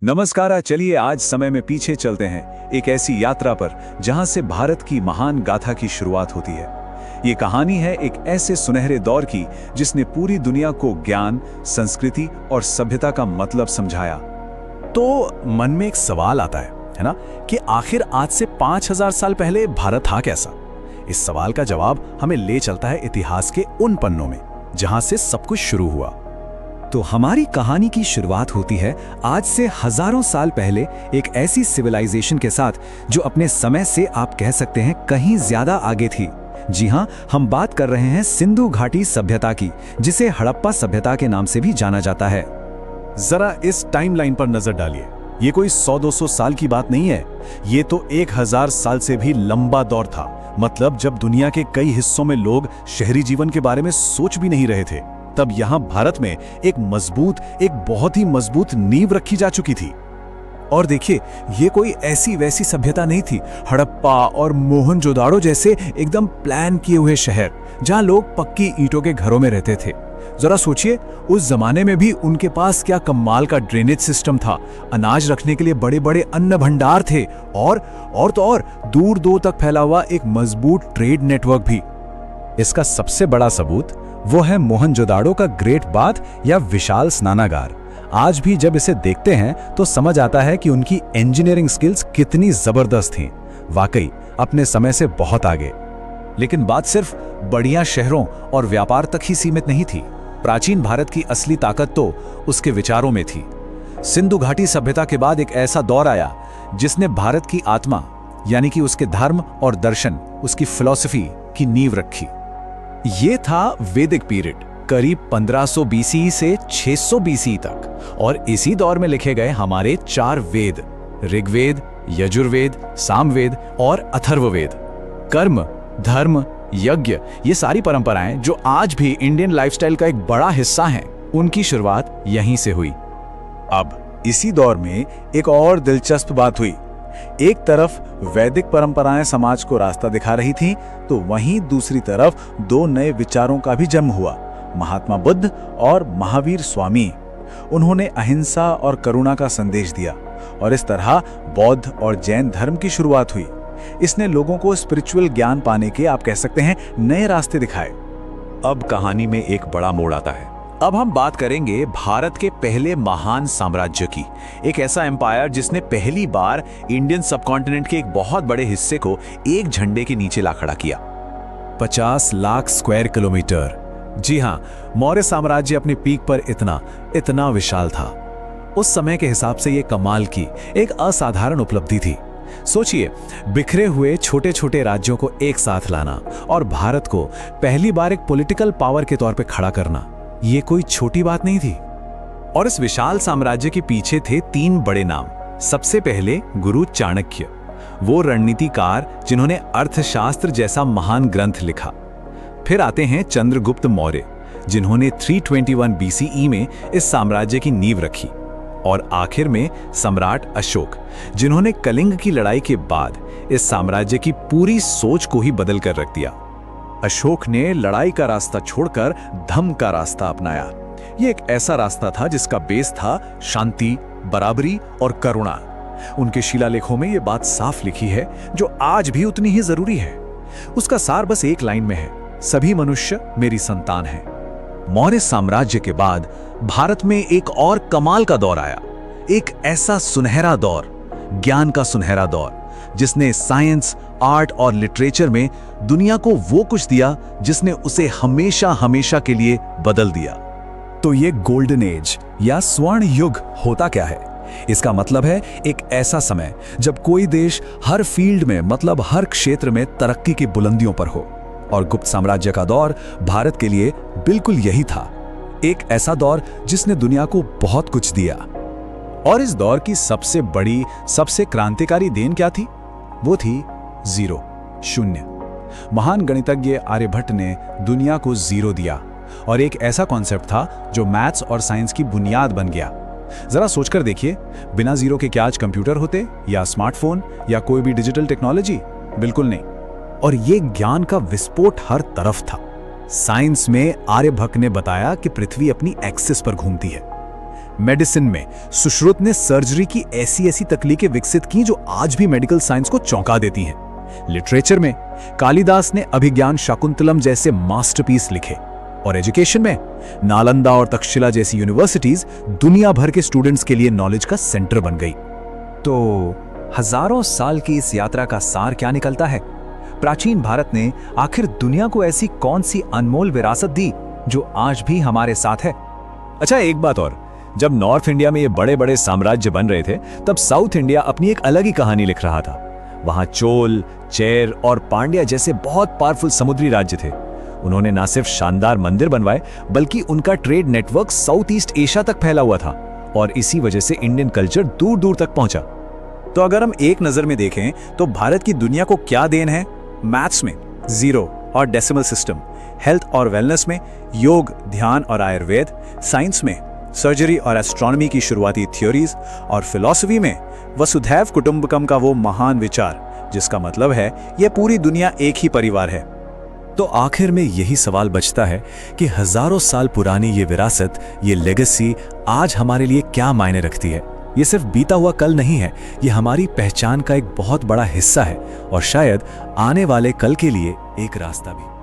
नमस्कार। चलिए आज समय में पीछे चलते हैं एक ऐसी यात्रा पर जहां से भारत की महान गाथा की शुरुआत होती है। ये कहानी है एक ऐसे सुनहरे दौर की जिसने पूरी दुनिया को ज्ञान, संस्कृति और सभ्यता का मतलब समझाया। तो मन में एक सवाल आता है ना, कि आखिर आज से 5000 साल पहले भारत था कैसा? इस सवाल का जवाब हमें ले चलता है इतिहास के उन पन्नों में जहां से सब कुछ शुरू हुआ। तो हमारी कहानी की शुरुआत होती है आज से हजारों साल पहले एक ऐसी सिविलाइजेशन के साथ जो अपने समय से आप कह सकते हैं कहीं ज्यादा आगे थी। जी हाँ, हम बात कर रहे हैं सिंधु घाटी सभ्यता की, जिसे हड़प्पा सभ्यता के नाम से भी जाना जाता है। जरा इस टाइमलाइन पर नजर डालिए। ये कोई 100-200 साल की बात नहीं है, ये तो 1000 साल से भी लंबा दौर था। मतलब जब दुनिया के कई हिस्सों में लोग शहरी जीवन के बारे में सोच भी नहीं रहे थे, तब यहाँ भारत में एक बहुत ही मजबूत नींव रखी जा चुकी थी। और देखिए, ये कोई ऐसी वैसी सभ्यता नहीं थी। हड़प्पा और मोहनजोदाड़ो जैसे एकदम प्लान किए हुए शहर जहाँ लोग पक्की ईंटों के घरों में रहते थे। जरा सोचिए, उस जमाने में भी उनके पास क्या कमाल का ड्रेनेज सिस्टम था, अनाज रखने के लिए बड़े बड़े अन्न भंडार थे और दूर दूर तक फैला हुआ एक मजबूत ट्रेड नेटवर्क भी। इसका सबसे बड़ा सबूत वो है मोहनजोदाड़ो का ग्रेट बाथ या विशाल स्नानागार। आज भी जब इसे देखते हैं तो समझ आता है कि उनकी इंजीनियरिंग स्किल्स कितनी जबरदस्त थीं। वाकई अपने समय से बहुत आगे। लेकिन बात सिर्फ बढ़िया शहरों और व्यापार तक ही सीमित नहीं थी। प्राचीन भारत की असली ताकत तो उसके विचारों में थी। सिंधु घाटी सभ्यता के बाद एक ऐसा दौर आया जिसने भारत की आत्मा यानी कि उसके धर्म और दर्शन, उसकी फिलॉसफी की नींव रखी। ये था वैदिक पीरियड, करीब 1500 बीसी से 600 बीसी तक। और इसी दौर में लिखे गए हमारे 4 वेद, ऋग्वेद, यजुर्वेद, सामवेद और अथर्ववेद। कर्म, धर्म, यज्ञ, ये सारी परंपराएं जो आज भी इंडियन लाइफस्टाइल का एक बड़ा हिस्सा हैं, उनकी शुरुआत यहीं से हुई। अब इसी दौर में एक और दिलचस्प बात हुई। एक तरफ वैदिक परंपराएं समाज को रास्ता दिखा रही थीं, तो वहीं दूसरी तरफ 2 नए विचारों का भी जन्म हुआ, महात्मा बुद्ध और महावीर स्वामी। उन्होंने अहिंसा और करुणा का संदेश दिया और इस तरह बौद्ध और जैन धर्म की शुरुआत हुई। इसने लोगों को स्पिरिचुअल ज्ञान पाने के, आप कह सकते हैं, नए रास्ते दिखाए। अब कहानी में एक बड़ा मोड़ आता है। अब हम बात करेंगे भारत के पहले महान साम्राज्य की, एक ऐसा एम्पायर जिसने पहली बार इंडियन सबकॉन्टिनेंट के एक बहुत बड़े हिस्से को एक झंडे के नीचे ला खड़ा किया। 50 लाख स्क्वायर किलोमीटर। जी हाँ, मौर्य साम्राज्य अपने पीक पर इतना विशाल था। उस समय के हिसाब से ये कमाल की एक असाधारण उपलब्धि थी। सोचिए, बिखरे हुए छोटे छोटे राज्यों को एक साथ लाना और भारत को पहली बार एक पॉलिटिकल पावर के तौर पे खड़ा करना, ये कोई छोटी बात नहीं थी। और इस विशाल साम्राज्य के पीछे थे 3 बड़े नाम। सबसे पहले गुरु चाणक्य, वो रणनीतिकार जिन्होंने अर्थशास्त्र जैसा महान ग्रंथ लिखा। फिर आते हैं चंद्रगुप्त मौर्य, जिन्होंने 321 बीसीई में इस साम्राज्य की नींव रखी। और आखिर में सम्राट अशोक, जिन्होंने कलिंग की लड़ाई के बाद इस साम्राज्य की पूरी सोच को ही बदल कर रख दिया। अशोक ने लड़ाई का रास्ता छोड़कर धम्म का रास्ता अपनाया। ये एक ऐसा रास्ता था जिसका बेस था शांति, बराबरी और करुणा। उनके शिलालेखों में ये बात साफ लिखी है, जो आज भी उतनी ही जरूरी है। उसका सार बस एक लाइन में है, सभी मनुष्य मेरी संतान हैं। मौर्य साम्राज्य के बाद भारत में एक और कमाल का दौर आया, एक ऐसा सुनहरा दौर, ज्ञान का सुनहरा दौर, जिसने साइंस, आर्ट और लिटरेचर में दुनिया को वो कुछ दिया जिसने उसे हमेशा हमेशा के लिए बदल दिया। तो ये गोल्डन एज या स्वर्ण युग होता क्या है? इसका मतलब है एक ऐसा समय जब कोई देश हर फील्ड में, मतलब हर क्षेत्र में तरक्की की बुलंदियों पर हो। और गुप्त साम्राज्य का दौर भारत के लिए बिल्कुल यही था, एक ऐसा दौर जिसने दुनिया को बहुत कुछ दिया। और इस दौर की सबसे बड़ी, सबसे क्रांतिकारी देन क्या थी? वो थी जीरो, शून्य। महान गणितज्ञ आर्यभट्ट ने दुनिया को जीरो दिया और एक ऐसा कॉन्सेप्ट था जो मैथ्स और साइंस की बुनियाद बन गया। जरा सोचकर देखिए, बिना जीरो के क्या आज कंप्यूटर होते, या स्मार्टफोन, या कोई भी डिजिटल टेक्नोलॉजी? बिल्कुल नहीं। और ये ज्ञान का विस्फोट हर तरफ था। साइंस में आर्यभट्ट ने बताया कि पृथ्वी अपनी एक्सिस पर घूमती है। मेडिसिन में सुश्रुत ने सर्जरी की ऐसी ऐसी तकनीकें विकसित की जो आज भी मेडिकल साइंस को चौंका देती हैं। लिटरेचर में कालिदास ने अभिज्ञान शाकुंतलम जैसे मास्टरपीस लिखे, और एजुकेशन में नालंदा और तक्षशिला जैसी यूनिवर्सिटीज दुनिया भर के स्टूडेंट्स के लिए नॉलेज का सेंटर बन गई। तो हजारों साल की इस यात्रा का सार क्या निकलता है? प्राचीन भारत ने आखिर दुनिया को ऐसी कौन सी अनमोल विरासत दी जो आज भी हमारे साथ है? अच्छा, एक बात और, जब नॉर्थ इंडिया में ये बड़े बड़े साम्राज्य बन रहे थे तब साउथ इंडिया अपनी एक अलग ही कहानी लिख रहा था। वहां चोल, चेर और पांड्या जैसे बहुत पावरफुल समुद्री राज्य थे। उन्होंने ना सिर्फ शानदार मंदिर बनवाए बल्कि उनका trade network south east Asia तक फैला हुआ था, और इसी वजह से इंडियन कल्चर दूर दूर तक पहुंचा। तो अगर हम एक नजर में देखें तो भारत की दुनिया को क्या देन है? मैथ्स में जीरो और डेसिमल सिस्टम, हेल्थ और वेलनेस में योग, ध्यान और आयुर्वेद, साइंस में सर्जरी और एस्ट्रोनॉमी की शुरुआती थ्योरीज, और फिलॉसफी में वसुधैव कुटुंबकम का वो महान विचार जिसका मतलब है यह पूरी दुनिया एक ही परिवार है। तो आखिर में यही सवाल बचता है कि हजारों साल पुरानी ये विरासत, ये लेगेसी आज हमारे लिए क्या मायने रखती है? ये सिर्फ बीता हुआ कल नहीं है, ये हमारी पहचान का एक बहुत बड़ा हिस्सा है, और शायद आने वाले कल के लिए एक रास्ता भी।